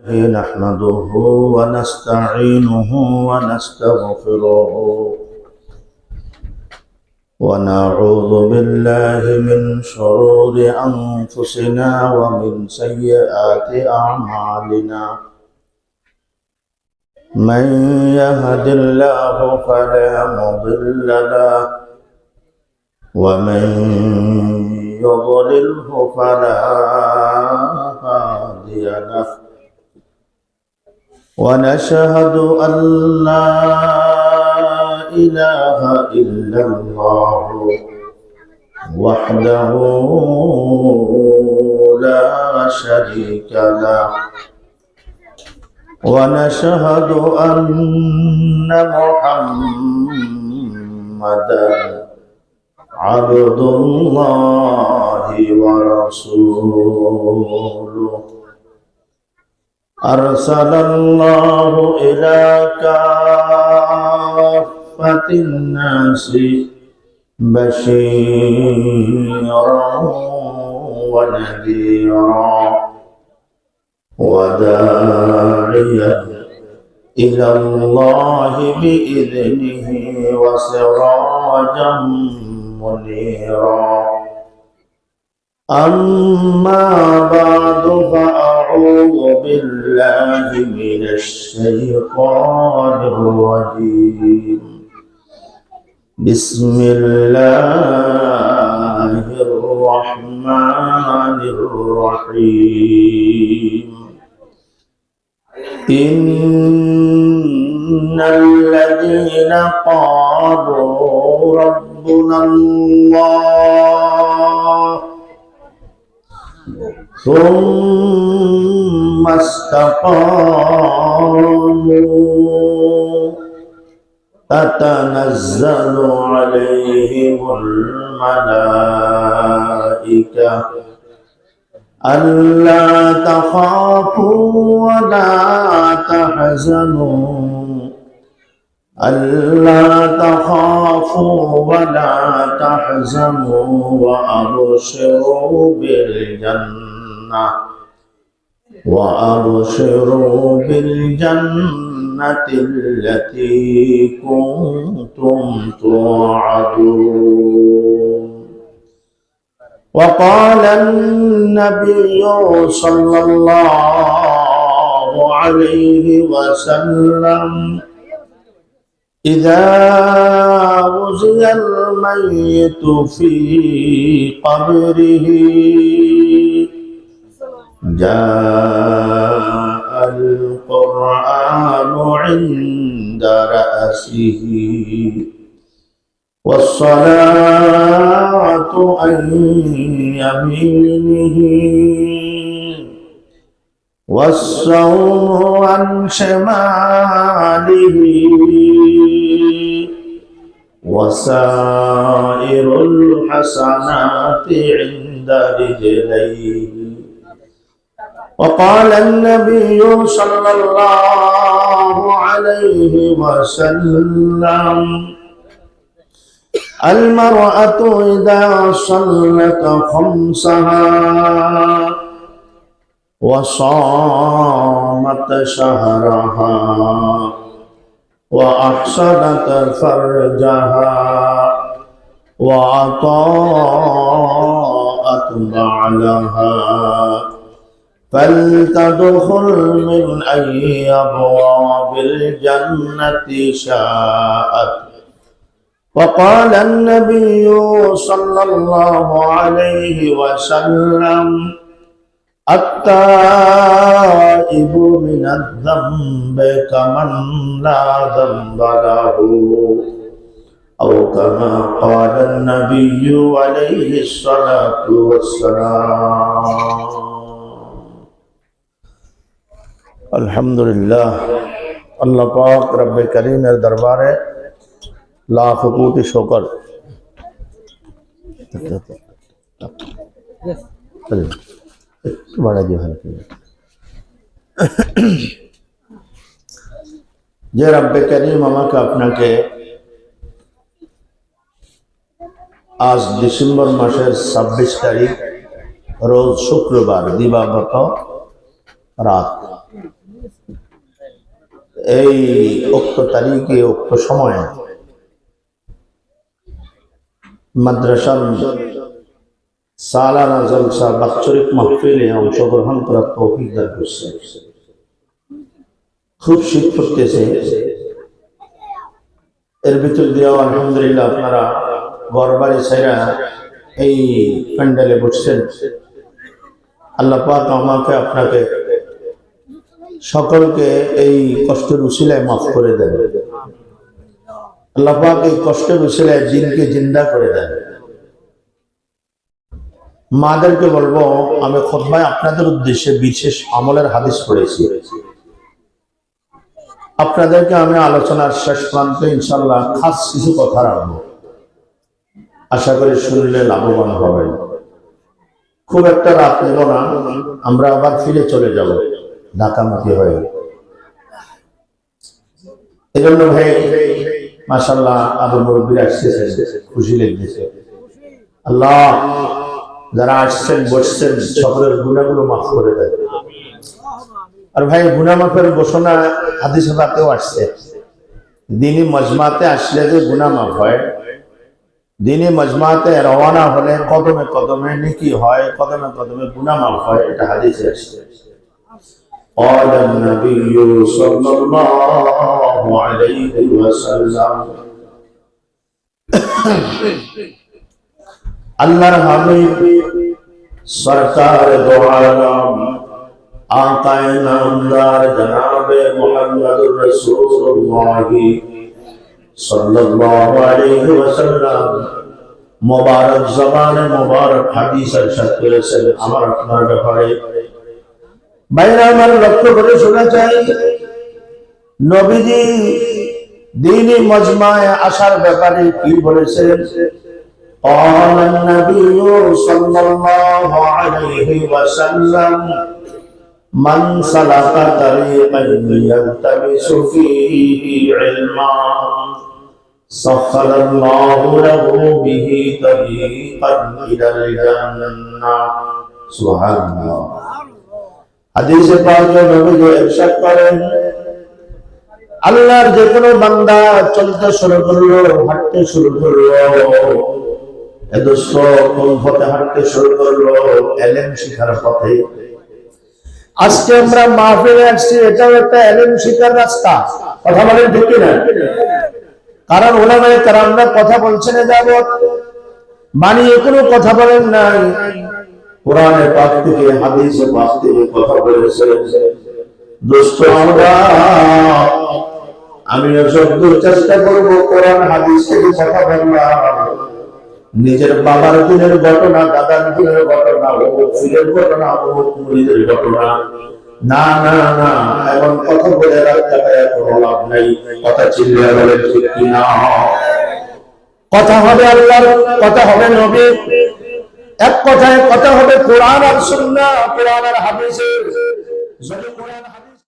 نحمده ونستعينه ونستغفره ونعوذ بالله من شرور أنفسنا ومن سيئات أعمالنا من يهد الله فلا مضل له ومن يضلله فلا هادي له ونشهد أن لا إله إلا الله وحده لا شريك له ونشهد أن محمدا عبد الله ورسوله أرسل الله إلى كافة الناس بشيرا ونذيرا وداعيا إلى الله بإذنه وسراجا منيرا أما بعد فأعوذ بالله من الشيطان الرجيم بسم الله الرحمن الرحيم إن الذين قالوا ربنا الله ثم استقاموا تتنزل عليهم الملائكة ألا تخافوا ولا تحزنوا ألا تخافوا ولا تحزنوا وأبشروا بالجنة التي كنتم توعدون وقال النبي صلى الله عليه وسلم إذا وزي الميت في قبره جاء القرآن عند رأسه والصلاة عن يمينه والصوم عن شماله وسائر الحسنات عند رجليه وقال النبي صلى الله عليه وسلم المرأة إذا صلت خمسها وصامت شهرها وأحسنت فرجها وأطاعت بعلها فلتدخل من أي أبواب الجنة شاءت وقال النبي صلى الله عليه وسلم التائب من الذنب كمن لا ذنب له أو كما قال النبي عليه الصلاة والسلام अल्हम्दुलिल्लाह अल्लाह पाक रब्बे करीमेर दरबारे लाख कोटि शुक्र যে রব্বে করিম আমাকে আপনাকে আজ ডিসেম্বর মাসের 26 তারিখ রোজ শুক্রবার দিবাগত রাত এই উক্ত তারিখে উক্ত সময়ে মাদ্রাসার সালানা জলসা বাৎসরিক মাহফিলে অংশগ্রহণ করার তৌফিক দান করছে। খুব শীত পড়তেছে, এর ভিতর দিয়েও আলহামদুলিল্লাহ আপনারা ঘর বাড়ি ছেড়ে এই প্যান্ডেলে বসছেন। আল্লাহ পাক আমাকে আপনাকে সকলকে এই কষ্টের উসিলায় মাফ করে দেন। আল্লাহ পাক এই কষ্টের উসিলায় দিনকে জিন্দা করে দেন। মাদেরকে বলবো, আমি খুতবায় আপনাদের উদ্দেশ্যে বিশেষ আমলের হাদিস পড়েছি। আপনাদেরকে আমি আলোচনার শেষ প্রান্তে ইনশাআল্লাহ খাস কিছু কথা রাখবো, আশা করি শুনলে লাভবান হবেন। খুব একটা রাত নেব না, আমরা আবার ফিরে চলে যাব ঢাকামুখী হয়ে। এই জন্য ভাই মাশাআল্লাহ আবু মুরব্বী আসছেন, খুশি লেগেছে। আল্লাহ যারা আসছেন বসছেন সকলের গুনাহগুলো মাফ করে দেয়। আর ভাই গুনাহ মাফের ঘোষণা হাদিস পাকেও আসছে, দ্বীনি মজমাতে আসলে যে গুনাহ মাফ হয়, দ্বীনি মজমাতে রওনা হলে কদমে কদমে নেকি হয়, কদমে কদমে গুনাহ মাফ হয়, এটা হাদিসে আসছে। قال النبي صلى الله عليه وسلم আল্লাহর হাবিব সরকার দো আলম আকায়ে নামদার জনাবে মুহাম্মদুর রাসূলুল্লাহ সাল্লাল্লাহু আলাইহি ওয়াসাল্লাম মুবারক জবানে মুবারক হাদিস ইরশাদ করেছেন আমার আপনার ব্যাপারে। বাইরে আমার লক্ষ্য করে শোনা চাই, নবীজি দ্বীনি মজমায়ে আসার ব্যাপারে কি বলেছেন? قال النبي صلى الله عليه وسلم من سلك طريقا يلتمس فيه علما سخر الله له به طريقا إلى الجنة سبحان الله। হাদিসে পাকে নবী ইরশাদ করেন, আল্লাহর যে কোনো বান্দা চলতে শুরু করলো, হাঁটতে শুরু করলো, কোন পথে হাঁটতে শুরু করলো? ইলম শিখার পথে। আজকে আমরা মাহফিলে আসছি, এটাও একটা ইলম শিখার রাস্তা। কথা বলেন ঠিক না? কারণ উলামায়ে কেরামরা কথা বলছেন যাবত বানিয়ে কোনো কথা বলেন নাই, কোরআনে পাক থেকে হাদিসে পাক থেকে কথা বলেছেন। দোস্ত আমি যতদূর চেষ্টা করব কোরআন হাদিস থেকে কথা বললাম, নিজের বাবার দিনের ঘটনা, দাদার দিনের ঘটনা, ফিরের ঘটনা, মুরিদের ঘটনা, না না না, এমন কথা বলে রাখতে কোনো লাভ নাই। কথা চিল্লিয়ে বলে ঠিক কিনা? কথা হবে আল্লাহর, কথা হবে নবীর, এক কথায় কথা হবে কোরআন আর সুন্নাহ, কোরআন আর হাদিসের। যদি কোরআন